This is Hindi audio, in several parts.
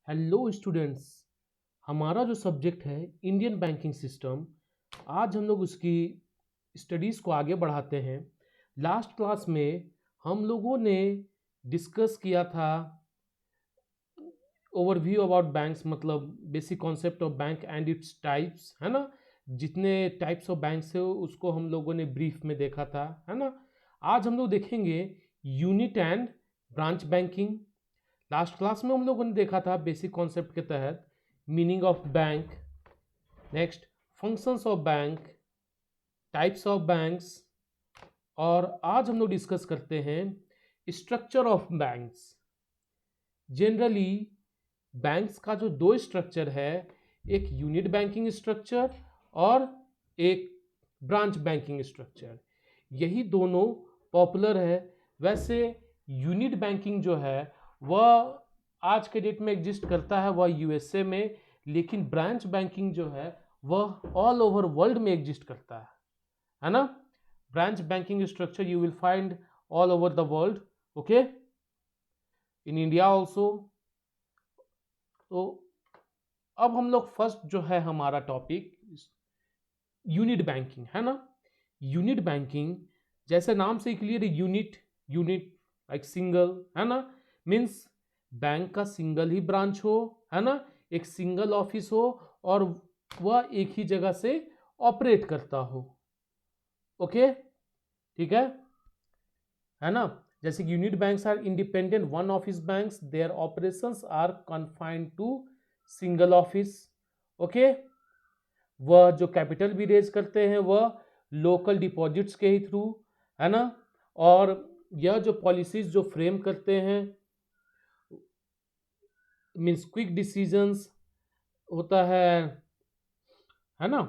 Hello students. हमारा जो सब्जेक्ट है इंडियन बैंकिंग सिस्टम, आज हम लोग उसकी स्टडीज़ को आगे बढ़ाते हैं। लास्ट क्लास में हम लोगों ने डिस्कस किया था ओवरव्यू अबाउट बैंक्स, मतलब basic concept of bank and its types, है ना। जितने टाइप्स ऑफ बैंक्स है उसको हम लोगों ने ब्रीफ में देखा था, है ना। आज हम लोग देखेंगे unit and branch banking. Last class में हम लोगों ने देखा था बेसिक कॉन्सेप्ट के तहत meaning of bank, next functions of bank, types of banks, और आज हम लोग डिस्कस करते हैं structure of banks. Generally banks का जो दो स्ट्रक्चर है, एक यूनिट बैंकिंग स्ट्रक्चर और एक ब्रांच बैंकिंग स्ट्रक्चर, यही दोनों पॉपुलर है। वैसे यूनिट बैंकिंग जो है वह आज के डेट में एग्जिस्ट करता है, वह यूएसए में, लेकिन ब्रांच बैंकिंग जो है वह ऑल ओवर वर्ल्ड में एग्जिस्ट करता है ना। Branch banking structure you will find all over the world, okay, in India also. तो अब हम लोग फर्स्ट जो है हमारा टॉपिक यूनिट बैंकिंग, है ना। यूनिट बैंकिंग जैसे नाम से क्लियर है, यूनिट यूनिट लाइक सिंगल, है ना। मीन्स बैंक का सिंगल ही ब्रांच हो, है ना, एक सिंगल ऑफिस हो और वह एक ही जगह से ऑपरेट करता हो। ओके, ठीक है ना। जैसे unit banks are independent one office banks, their operations are confined to single office. Okay, वह जो कैपिटल भी रेज करते हैं वह लोकल डिपॉजिट्स के ही थ्रू, है ना। और यह जो पॉलिसीज जो फ्रेम करते हैं मीन्स क्विक डिसीजंस होता है ना।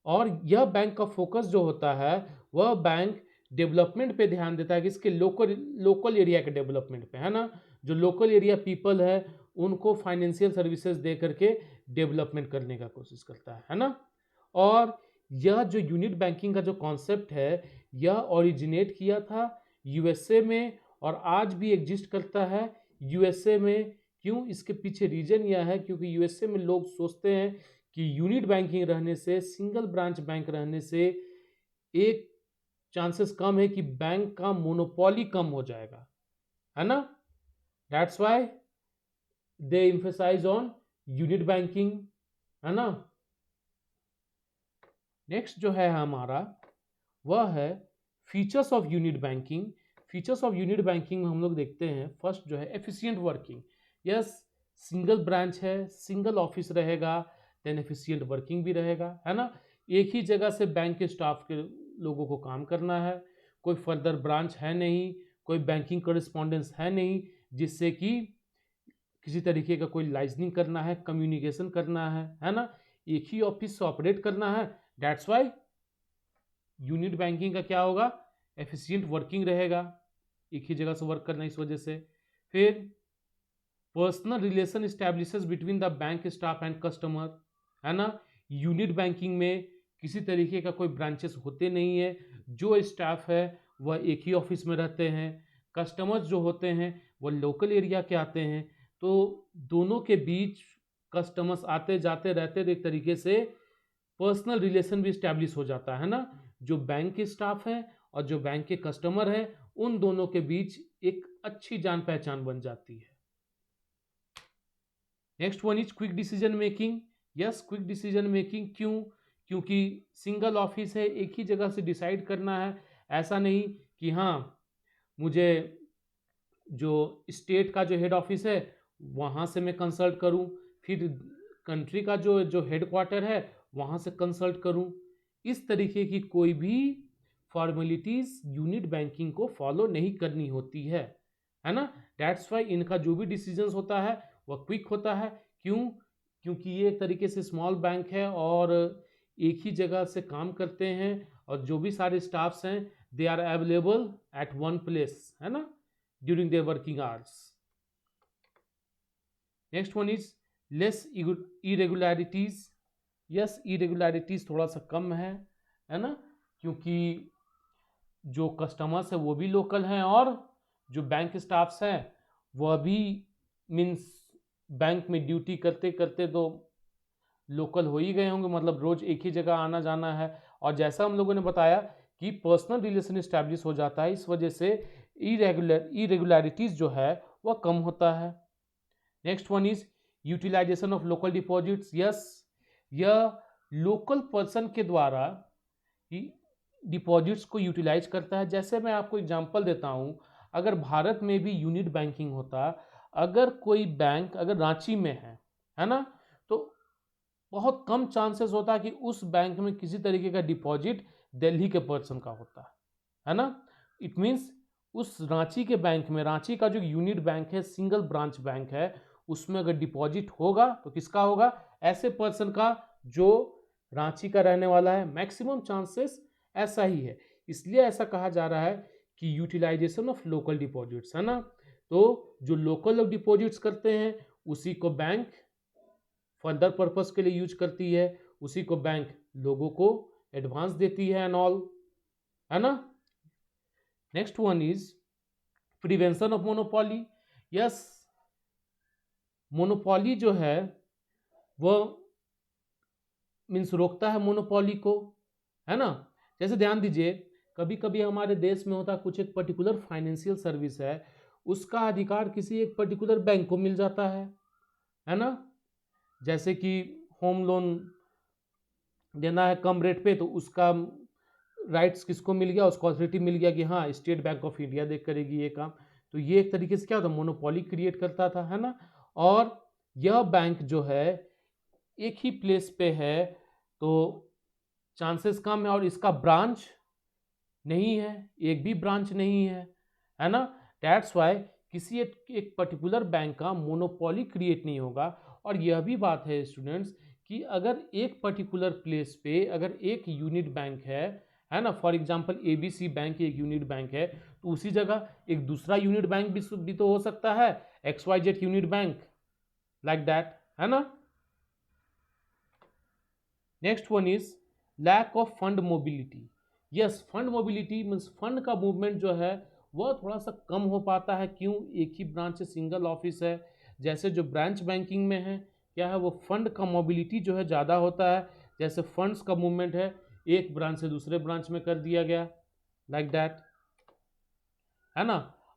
और यह बैंक का फोकस जो होता है वह बैंक डेवलपमेंट पे ध्यान देता है कि इसके लोकल लोकल एरिया के डेवलपमेंट पे, है ना। जो लोकल एरिया पीपल है उनको फाइनेंशियल सर्विसेज दे करके डेवलपमेंट करने का कोशिश करता है ना। और यह जो यूनिट बैंकिंग का जो कॉन्सेप्ट है यह ओरिजिनेट किया था यूएसए में और आज भी एग्जिस्ट करता है यूएसए में। क्यों, इसके पीछे रीजन यह है क्योंकि यूएसए में लोग सोचते हैं कि यूनिट बैंकिंग रहने से, सिंगल ब्रांच बैंक रहने से एक चांसेस कम है कि बैंक का मोनोपोली कम हो जाएगा, है ना। That's why they emphasise on unit banking, है ना। नेक्स्ट जो है हमारा वह है features of unit banking. Features of unit banking हम लोग देखते हैं, फर्स्ट जो है efficient working. Yes, single branch है, सिंगल ऑफिस रहेगा, देन एफिशिएंट वर्किंग भी रहेगा, है ना। एक ही जगह से बैंक के स्टाफ के लोगों को काम करना है, कोई फर्दर ब्रांच है नहीं, कोई बैंकिंग कॉरेस्पॉन्डेंस है नहीं जिससे कि किसी तरीके का कोई लाइजनिंग करना है, कम्युनिकेशन करना है ना। एक ही ऑफिस से ऑपरेट करना है। दैट्स वाई यूनिट बैंकिंग का क्या होगा, एफिशिएंट वर्किंग रहेगा, एक ही जगह से वर्क करना इस वजह से। फिर personal relation establishes between the bank staff and customer, है ना। यूनिट बैंकिंग में किसी तरीके का कोई ब्रांचेस होते नहीं है, जो स्टाफ है वह एक ही ऑफिस में रहते हैं, कस्टमर्स जो होते हैं वह लोकल एरिया के आते हैं। तो दोनों के बीच कस्टमर्स आते जाते रहते, तो एक तरीके से पर्सनल रिलेशन भी स्टैब्लिश हो जाता है ना। जो बैंक के स्टाफ है और जो बैंक के कस्टमर है उन दोनों के बीच एक अच्छी जान पहचान बन जाती है। Next one is quick decision making. Yes, quick decision making क्यों, क्योंकि सिंगल ऑफिस है, एक ही जगह से डिसाइड करना है। ऐसा नहीं कि हाँ मुझे जो स्टेट का जो हेड ऑफिस है वहाँ से मैं कंसल्ट करूँ, फिर कंट्री का जो जो हेड क्वार्टर है वहाँ से कंसल्ट करूँ। इस तरीके की कोई भी फॉर्मेलिटीज यूनिट बैंकिंग को फॉलो नहीं करनी होती है ना। दैट्स वाई इनका जो भी डिसीजंस होता है वह क्विक होता है। क्यों, क्योंकि ये एक तरीके से स्मॉल बैंक है और एक ही जगह से काम करते हैं और जो भी सारे स्टाफ्स हैं they are available at one place, है ना, during their working hours. Next one is less irregularities. Yes, irregularities थोड़ा सा कम है ना, क्योंकि जो कस्टमर्स है वो भी लोकल हैं और जो बैंक स्टाफ्स हैं वह भी मीन्स बैंक में ड्यूटी करते करते तो लोकल हो ही गए होंगे, मतलब रोज एक ही जगह आना जाना है। और जैसा हम लोगों ने बताया कि पर्सनल रिलेशन इस्टेब्लिश हो जाता है, इस वजह से इरेगुलरिटीज जो है वह कम होता है। Next one is utilisation of local deposits. Yes, यह लोकल पर्सन के द्वारा डिपॉजिट्स को यूटिलाइज करता है। जैसे मैं आपको एग्जांपल देता हूं, अगर भारत में भी यूनिट बैंकिंग होता, अगर कोई बैंक अगर रांची में है ना, तो बहुत कम चांसेस होता है कि उस बैंक में किसी तरीके का डिपॉजिट दिल्ली के पर्सन का होता है ना। इट मीन्स उस रांची के बैंक में, रांची का जो यूनिट बैंक है, सिंगल ब्रांच बैंक है, उसमें अगर डिपॉजिट होगा तो किसका होगा? ऐसे पर्सन का जो रांची का रहने वाला है। मैक्सिमम चांसेस ऐसा ही है, इसलिए ऐसा कहा जा रहा है कि यूटिलाइजेशन ऑफ लोकल डिपॉजिट्स, है ना। तो जो लोकल डिपॉजिट्स करते हैं उसी को बैंक फर्दर पर्पस के लिए यूज करती है, उसी को बैंक लोगों को एडवांस देती है एंड ऑल, है ना। Next one is prevention of monopoly. Yes, monopoly जो है वो मीन्स रोकता है मोनोपोली को, है ना। जैसे ध्यान दीजिए, कभी कभी हमारे देश में होता कुछ एक पर्टिकुलर फाइनेंशियल सर्विस है, उसका अधिकार किसी एक पर्टिकुलर बैंक को मिल जाता है ना। जैसे कि होम लोन देना है कम रेट पे, तो उसका राइट्स किसको मिल गया? उसको अथॉरिटी मिल गया कि हाँ स्टेट बैंक ऑफ इंडिया देख करेगी ये काम। तो ये एक तरीके से क्या होता है, मोनोपोली क्रिएट करता था, है ना। और यह बैंक जो है एक ही प्लेस पे है तो चांसेस कम है, और इसका ब्रांच नहीं है, एक भी ब्रांच नहीं है ना। दैट्स वाई किसी एक पर्टिकुलर बैंक का मोनोपोली क्रिएट नहीं होगा। और यह भी बात है स्टूडेंट्स कि अगर एक पर्टिकुलर प्लेस पे अगर एक यूनिट बैंक है ना, फॉर एग्जांपल एबीसी बैंक एक यूनिट बैंक है, तो उसी जगह एक दूसरा यूनिट बैंक भी तो हो सकता है, XYZ unit bank, like that, है ना। Next one is lack of fund mobility. Yes, fund mobility means fund का मूवमेंट जो है वह थोड़ा सा कम हो पाता है। क्यों? एक ही ब्रांच से सिंगल ऑफिस है। जैसे जो ब्रांच बैंकिंग में है क्या है, वो फंड का मोबिलिटी जो है ज़्यादा होता है। जैसे फंड्स का मूवमेंट है एक ब्रांच से दूसरे ब्रांच में कर दिया गया, लाइक दैट, है ना।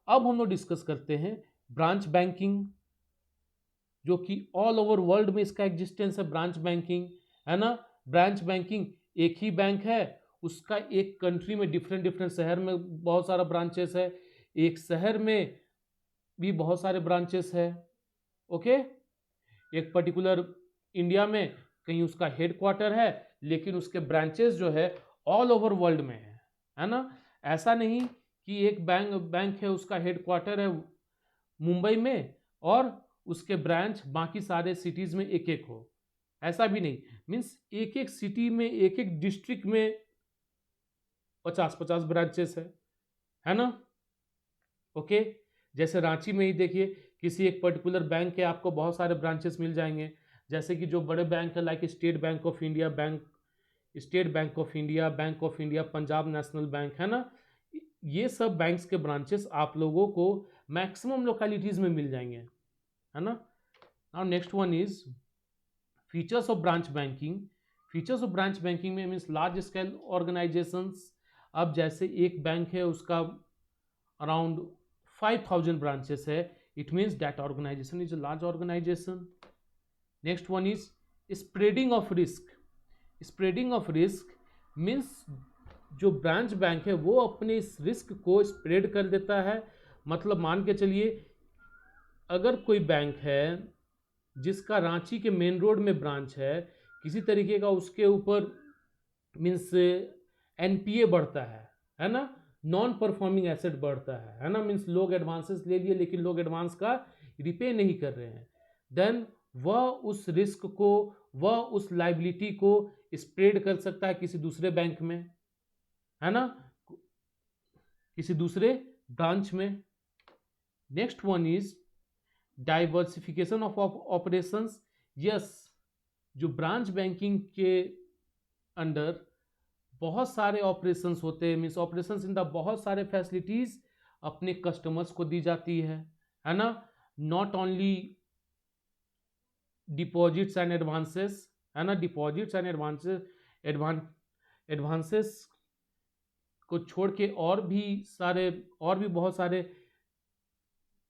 अब हम लोग डिस्कस करते हैं ब्रांच बैंकिंग, जो कि ऑल ओवर वर्ल्ड में इसका एग्जिस्टेंस है, ब्रांच बैंकिंग, है ना। ब्रांच बैंकिंग एक ही बैंक है, उसका एक कंट्री में डिफरेंट डिफरेंट शहर में बहुत सारा ब्रांचेस है, एक शहर में भी बहुत सारे ब्रांचेस है। ओके, एक पर्टिकुलर इंडिया में कहीं उसका हेडक्वार्टर है, लेकिन उसके ब्रांचेस जो है ऑल ओवर वर्ल्ड में है ना। ऐसा नहीं कि एक बैंक है उसका हेडक्वार्टर है मुंबई में और उसके ब्रांच बाकी सारे सिटीज में एक एक हो, ऐसा भी नहीं। मीन्स एक एक सिटी में एक एक डिस्ट्रिक्ट में 50-50 ब्रांचेस है ना। ओके, जैसे रांची में ही देखिए किसी एक पर्टिकुलर बैंक के आपको बहुत सारे ब्रांचेस मिल जाएंगे। जैसे कि जो बड़े बैंक है like state bank of India, bank of India, Punjab national bank, है ना। ये सब बैंक्स के ब्रांचेस आप लोगों को मैक्सिमम लोकेलिटीज में मिल जाएंगे, है ना। Now next one is features of branch banking. Features of branch banking में मीन्स लार्ज स्केल ऑर्गेनाइजेशंस। अब जैसे एक बैंक है उसका अराउंड 5000 ब्रांचेस है, it means that organisation is a large organisation. Next one is spreading of risk. Spreading of risk means जो ब्रांच बैंक है वो अपने इस रिस्क को स्प्रेड कर देता है। मतलब मान के चलिए अगर कोई बैंक है जिसका रांची के मेन रोड में ब्रांच है, किसी तरीके का उसके ऊपर मीन्स एनपीए बढ़ता है ना, नॉन परफॉर्मिंग एसेट बढ़ता है ना। मीन्स लोग एडवांसेस ले लिए लेकिन लोग एडवांस का रिपे नहीं कर रहे हैं, देन वह उस रिस्क को, वह उस लाइबिलिटी को स्प्रेड कर सकता है किसी दूसरे बैंक में, है ना, किसी दूसरे ब्रांच में। Next one is diversification of operations. Yes, जो ब्रांच बैंकिंग के अंडर बहुत सारे ऑपरेशंस होते हैं, मीन्स ऑपरेशंस इन द बहुत सारे फैसिलिटीज अपने कस्टमर्स को दी जाती है ना। Not only deposits and advances, है ना, डिपॉजिट्स एंड एडवांसेस को छोड़ के और भी बहुत सारे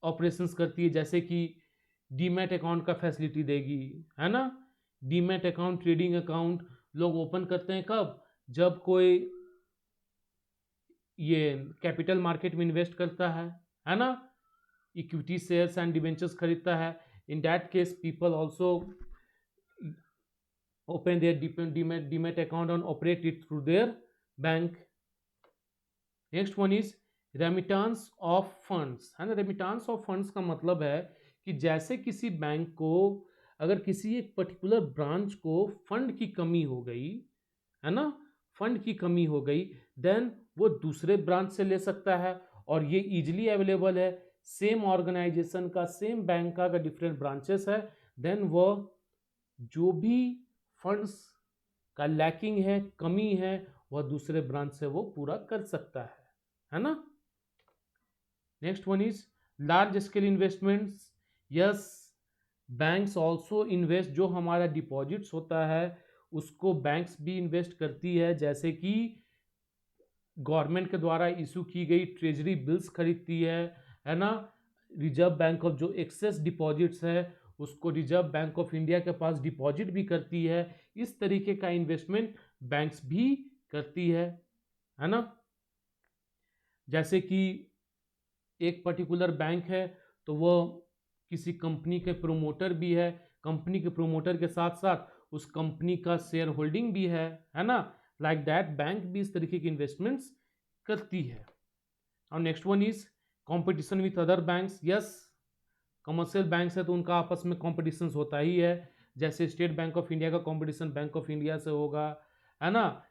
ऑपरेशंस करती है, जैसे कि डीमैट अकाउंट का फैसिलिटी देगी, है ना। डीमैट अकाउंट, ट्रेडिंग अकाउंट लोग ओपन करते हैं कब, जब कोई ये कैपिटल मार्केट में इन्वेस्ट करता है ना, इक्विटी शेयर्स एंड डिवेंचर्स खरीदता है। In that case people also open their demat account and operate it through their bank. Next one is remittance of funds, है ना। रेमिटेंस ऑफ फंड्स का मतलब है कि जैसे किसी बैंक को अगर किसी एक पर्टिकुलर ब्रांच को फंड की कमी हो गई, है ना, फंड की कमी हो गई, देन वो दूसरे ब्रांच से ले सकता है, और ये इजीली अवेलेबल है। सेम ऑर्गेनाइजेशन का, सेम बैंक का अगर डिफरेंट ब्रांचेस है, देन वो जो भी फंड्स का लैकिंग है, कमी है, वह दूसरे ब्रांच से वो पूरा कर सकता है ना। Next one is large scale investments. Yes, banks also invest, जो हमारा डिपॉजिट्स होता है उसको बैंक्स भी इन्वेस्ट करती है, जैसे कि गवर्नमेंट के द्वारा इशू की गई ट्रेजरी बिल्स खरीदती है ना। रिजर्व बैंक ऑफ जो एक्सेस डिपॉजिट्स है उसको रिजर्व बैंक ऑफ इंडिया के पास डिपॉजिट भी करती है। इस तरीके का इन्वेस्टमेंट बैंक्स भी करती है ना। जैसे कि एक पर्टिकुलर बैंक है तो वो किसी कंपनी के प्रोमोटर भी है, कंपनी के प्रोमोटर के साथ साथ उस कंपनी का शेयर होल्डिंग भी है ना। लाइक दैट बैंक भी इस तरीके की इन्वेस्टमेंट्स करती है। और next one is competition with other banks. Yes, commercial banks है तो उनका आपस में कॉम्पिटिशन होता ही है, जैसे स्टेट बैंक ऑफ इंडिया का कॉम्पिटिशन बैंक ऑफ इंडिया से होगा, है ना।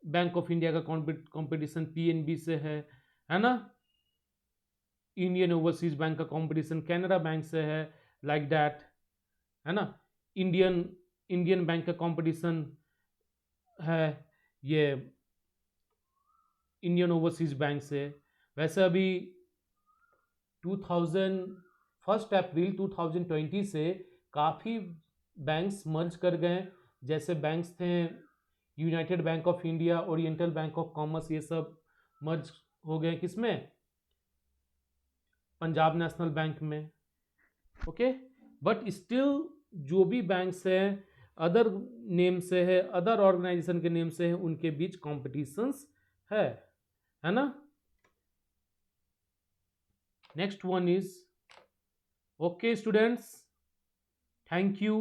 बैंक ऑफ इंडिया का कॉम्पिटिशन पीएनबी से है ना। इंडियन ओवरसीज बैंक का कॉम्पिटिशन कैनरा बैंक से है, लाइक दैट, है ना। इंडियन बैंक का कॉम्पिटिशन है ये इंडियन ओवरसीज बैंक से। वैसे अभी 1 अप्रैल 2020 से काफ़ी बैंक्स मर्ज कर गए, जैसे बैंक्स थे United bank of India, oriental bank of commerce, ये सब मर्ज हो गए किसमें, पंजाब नेशनल बैंक में। ओके, बट स्टिल जो भी बैंक्स हैं अदर नेम से है, अदर ऑर्गेनाइजेशन के नेम से है, उनके बीच कॉम्पिटिशन्स है ना। Next one is, okay students, thank you.